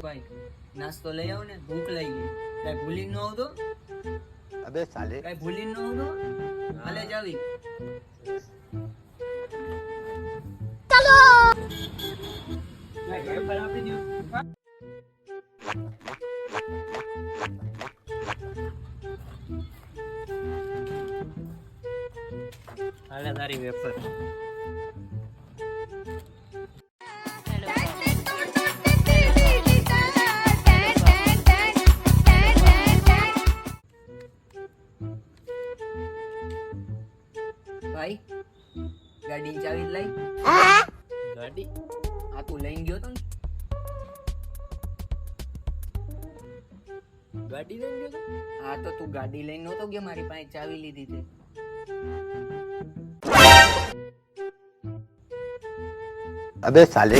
ભાઈ નાસ્તો લઈ આવ ને, ભૂખ લાગી. કઈ ભૂલી ન આવતો? अबे साले કઈ ભૂલી ન આવતો? હાલે જ આવી. ચલો આપી દો. હાલે તારી વેફર. ભાઈ ગાડી ચાવી લઈ. ગાડી આ તું લઈને ગયો તો ને? ગાડી લઈને ગયો તો? હા તો તું ગાડી લઈને નહોતો ગયો, મારી પાસે ચાવી લીધી તે. अबे साले